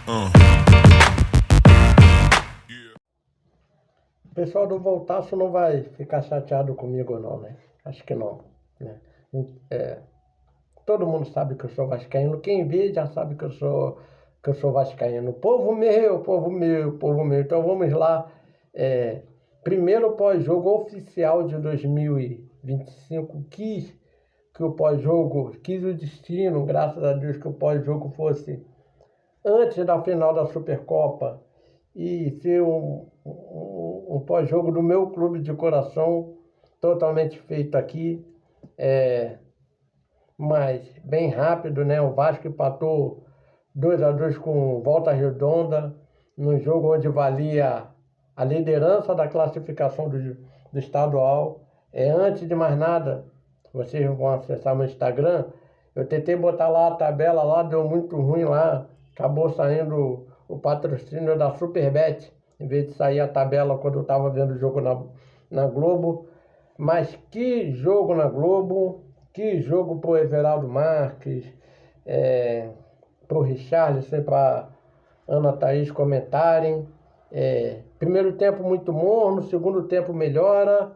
O pessoal do Voltaço não vai ficar chateado comigo não, né? Acho que não, né? Todo mundo sabe que eu sou vascaíno. Quem vê já sabe que eu sou vascaíno. Povo meu, povo meu, povo meu. Então vamos lá. Primeiro pós-jogo oficial de 2025. Quis que o pós-jogo, quis o destino, graças a Deus, que o pós-jogo fosse antes da final da Supercopa e ser um pós-jogo do meu clube de coração, totalmente feito aqui. Mas bem rápido, né? O Vasco empatou 2-2 com Volta Redonda, num jogo onde valia a liderança da classificação do estadual. Antes de mais nada, vocês vão acessar meu Instagram. Eu tentei botar lá a tabela, lá deu muito ruim lá. Acabou saindo o patrocínio da Superbet, em vez de sair a tabela quando eu estava vendo o jogo na Globo. Mas que jogo na Globo, que jogo pro Everaldo Marques, pro Richarlison, para Ana Thaís comentarem. Primeiro tempo muito morno, segundo tempo melhora.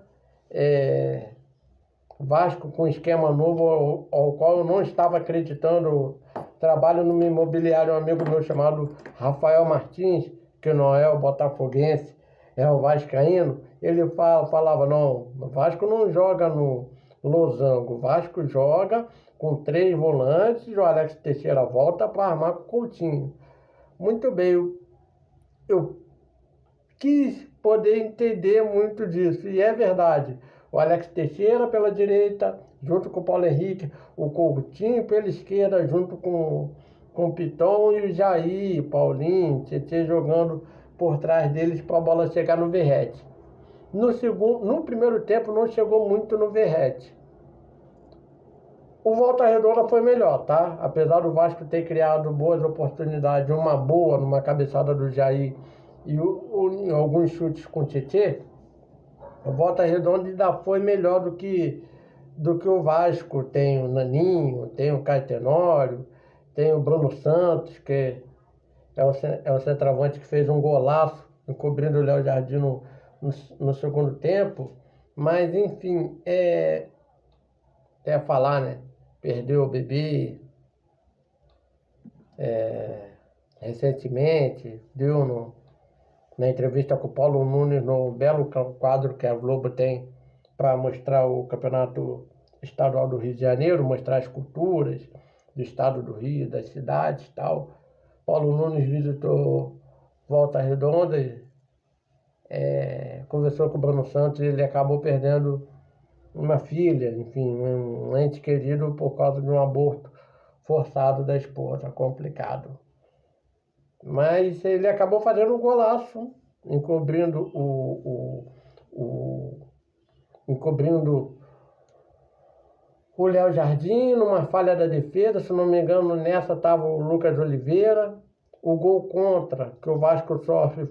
Vasco com esquema novo ao qual eu não estava acreditando. Trabalho no imobiliário um amigo meu chamado Rafael Martins, que não é o botafoguense, é o vascaíno. Ele falava, não, o Vasco não joga no losango, o Vasco joga com 3 volantes, o Alex Teixeira volta para armar com o Coutinho. Muito bem, eu quis poder entender muito disso, e é verdade. O Alex Teixeira pela direita, junto com o Paulo Henrique, o Coutinho pela esquerda, junto com o Piton e o Jair, Paulinho, Tietê jogando por trás deles para a bola chegar no Verratti. No primeiro tempo não chegou muito no Verratti. O Volta Redonda foi melhor, tá? Apesar do Vasco ter criado boas oportunidades, uma boa numa cabeçada do Jair e em alguns chutes com o Tietê, o Volta Redonda ainda foi melhor do que o Vasco. Tem o Naninho, tem o Caio Tenório, tem o Bruno Santos, que é o centroavante que fez um golaço, encobrindo o Léo Jardim no segundo tempo. Mas, enfim, falar, né? Perdeu o bebê recentemente, deu na entrevista com o Paulo Nunes, no belo quadro que a Globo tem para mostrar o Campeonato Estadual do Rio de Janeiro, mostrar as culturas do estado do Rio, das cidades e tal. Paulo Nunes visitou Volta Redonda, conversou com o Bruno Santos e ele acabou perdendo uma filha, enfim, um ente querido por causa de um aborto forçado da esposa, complicado. Mas ele acabou fazendo um golaço, encobrindo o Léo Jardim, numa falha da defesa. Se não me engano, nessa estava o Lucas Oliveira. O gol contra que o Vasco sofre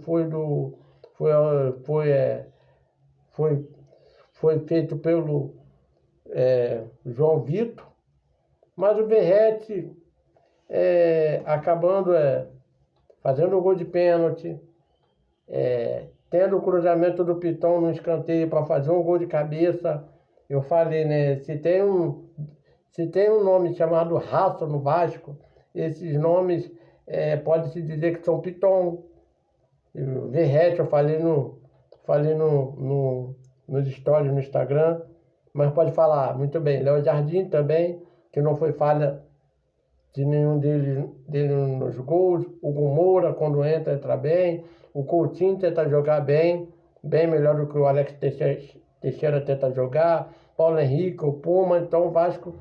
foi feito pelo João Vitor, mas o Verratti acabando fazendo o gol de pênalti, tendo o cruzamento do Piton no escanteio para fazer um gol de cabeça. Eu falei, né? Se tem um nome chamado raça no Vasco, esses nomes pode-se dizer que são Piton. O Verratti, eu falei nos stories no Instagram, mas pode falar muito bem. Léo Jardim também, que não foi falha de nenhum dele nos gols. O Hugo Moura, quando entra bem. O Coutinho tenta jogar bem melhor do que o Alex Teixeira tenta jogar. Paulo Henrique, o Puma. Então o Vasco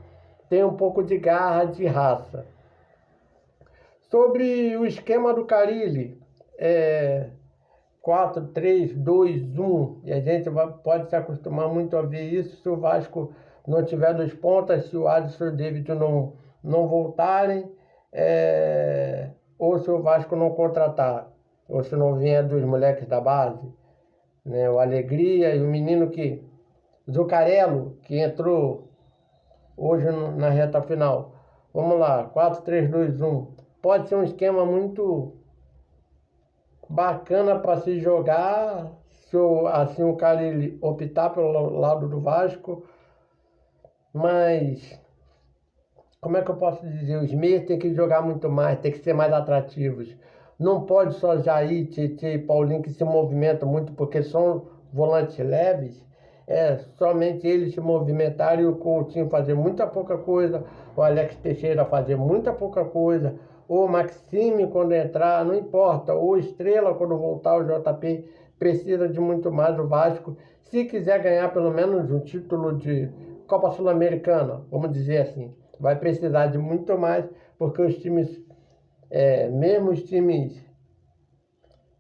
tem um pouco de garra, de raça. Sobre o esquema do Carille, 4-3-2-1, e a gente pode se acostumar muito a ver isso se o Vasco não tiver 2 pontas, se o Adson e o David não voltarem, ou se o Vasco não contratar, ou se não vier dos moleques da base, né? O Alegria e o menino Zucarello, que entrou hoje na reta final. Vamos lá, 4-3-2-1. Pode ser um esquema muito bacana para se jogar, se assim o cara ele optar pelo lado do Vasco, mas como é que eu posso dizer? Os meios têm que jogar muito mais, tem que ser mais atrativos. Não pode só Jair, Tietê e Paulinho que se movimentam muito porque são volantes leves. É somente eles se movimentarem e o Coutinho fazer muita pouca coisa, o Alex Teixeira fazer muita pouca coisa, o Maxime quando entrar, não importa, o Estrela quando voltar, o JP precisa de muito mais o Vasco. Se quiser ganhar pelo menos um título de Copa Sul-Americana, vamos dizer assim, vai precisar de muito mais, porque os times, mesmo os times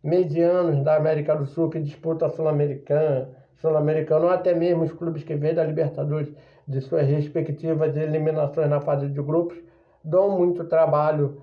medianos da América do Sul que disputam a Sul-Americana, ou até mesmo os clubes que vêm da Libertadores de suas respectivas eliminações na fase de grupos, dão muito trabalho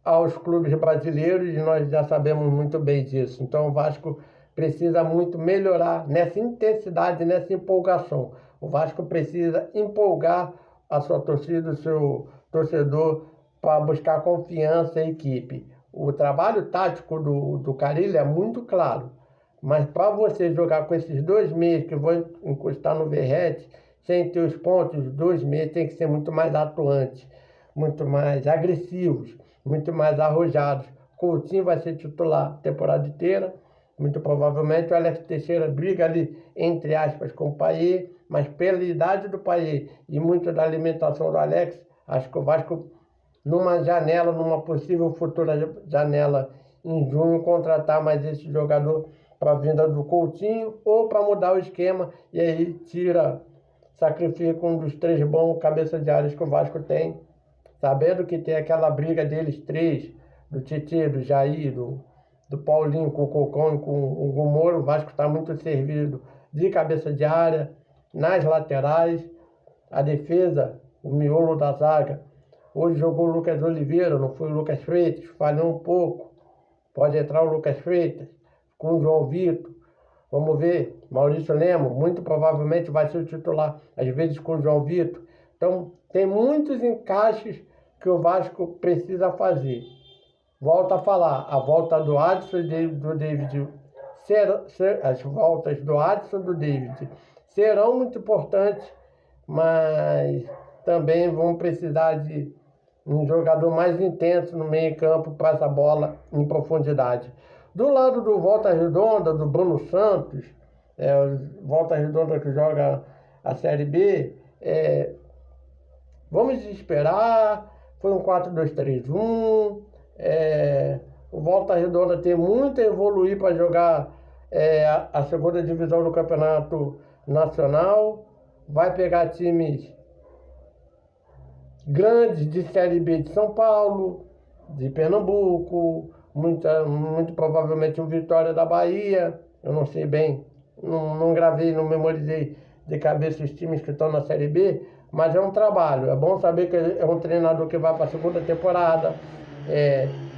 aos clubes brasileiros e nós já sabemos muito bem disso. Então o Vasco precisa muito melhorar nessa intensidade, nessa empolgação. O Vasco precisa empolgar a sua torcida, o seu torcedor, para buscar confiança em equipe. O trabalho tático do Carille é muito claro, mas para você jogar com esses 2 meios que vão encostar no Verratti, sem ter os pontos, os 2 meios tem que ser muito mais atuantes, muito mais agressivos, muito mais arrojados. Coutinho vai ser titular a temporada inteira, muito provavelmente o Alex Teixeira briga ali, entre aspas, com o Payet, mas pela idade do Payet e muito da alimentação do Alex, acho que o Vasco, numa janela, numa possível futura janela em junho, contratar mais esse jogador para a vinda do Coutinho ou para mudar o esquema e aí sacrifica um dos 3 bons cabeça de áreas que o Vasco tem, sabendo que tem aquela briga deles 3, do Tietê, do Jair, do Paulinho com o Cocão e com o Gumoro. O Vasco está muito servido de cabeça de área, nas laterais, a defesa, o miolo da zaga. Hoje jogou o Lucas Oliveira, não foi o Lucas Freitas, falhou um pouco. Pode entrar o Lucas Freitas com o João Vitor. Vamos ver, Maurício Lemo, muito provavelmente vai ser o titular, às vezes com o João Vitor. Então, tem muitos encaixes que o Vasco precisa fazer. Volto a falar, a volta do Adson e do David, as voltas do Adson e do David serão muito importantes, mas também vão precisar de um jogador mais intenso no meio campo para essa bola em profundidade. Do lado do Volta Redonda, do Bruno Santos, o Volta Redonda que joga a Série B, vamos esperar, foi um 4-2-3-1, o Volta Redonda tem muito a evoluir para jogar a segunda divisão do Campeonato Nacional, vai pegar times grandes de Série B de São Paulo, de Pernambuco, muito provavelmente o Vitória da Bahia, eu não sei bem, não gravei, não memorizei de cabeça os times que estão na Série B, mas é um trabalho, é bom saber que é um treinador que vai para a segunda temporada,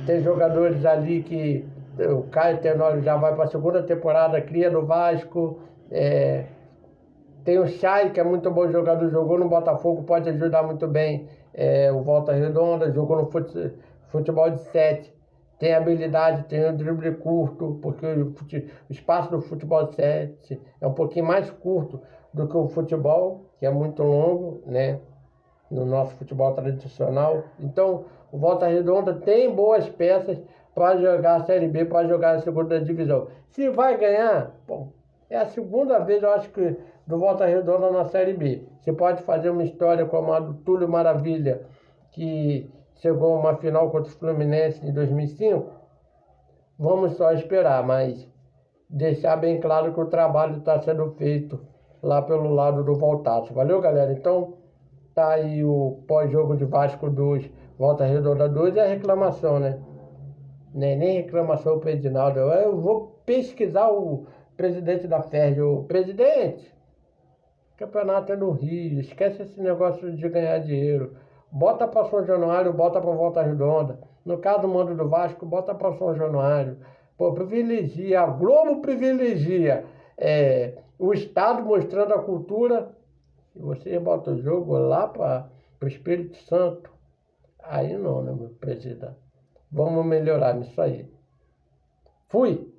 tem jogadores ali que o Caio Tenório já vai para a segunda temporada, cria do Vasco, tem o Chay, que é muito bom jogador, jogou no Botafogo, pode ajudar muito bem o Volta Redonda, jogou no futebol de 7, tem habilidade, tem o drible curto, porque o espaço do futebol de 7 é um pouquinho mais curto do que o futebol, que é muito longo, né? No nosso futebol tradicional. Então, o Volta Redonda tem boas peças para jogar a Série B, para jogar a segunda divisão. Se vai ganhar, bom, é a segunda vez, eu acho que, do Volta Redonda na Série B. Você pode fazer uma história como a do Túlio Maravilha, que chegou a uma final contra o Fluminense em 2005. Vamos só esperar, mas deixar bem claro que o trabalho está sendo feito lá pelo lado do Voltaço. Valeu, galera? Então, tá aí o pós-jogo de Vasco 2, Volta Redonda 2 e a reclamação, né? Nem reclamação pro Edinaldo. Eu vou pesquisar o presidente da FERJ. O presidente, o campeonato é no Rio, esquece esse negócio de ganhar dinheiro. Bota para São Januário, bota para Volta Redonda. No caso do mando do Vasco, bota para São Januário. Pô, privilegia, a Globo privilegia o Estado mostrando a cultura, e você bota o jogo lá para o Espírito Santo. Aí não, né, meu presidente? Vamos melhorar nisso aí. Fui!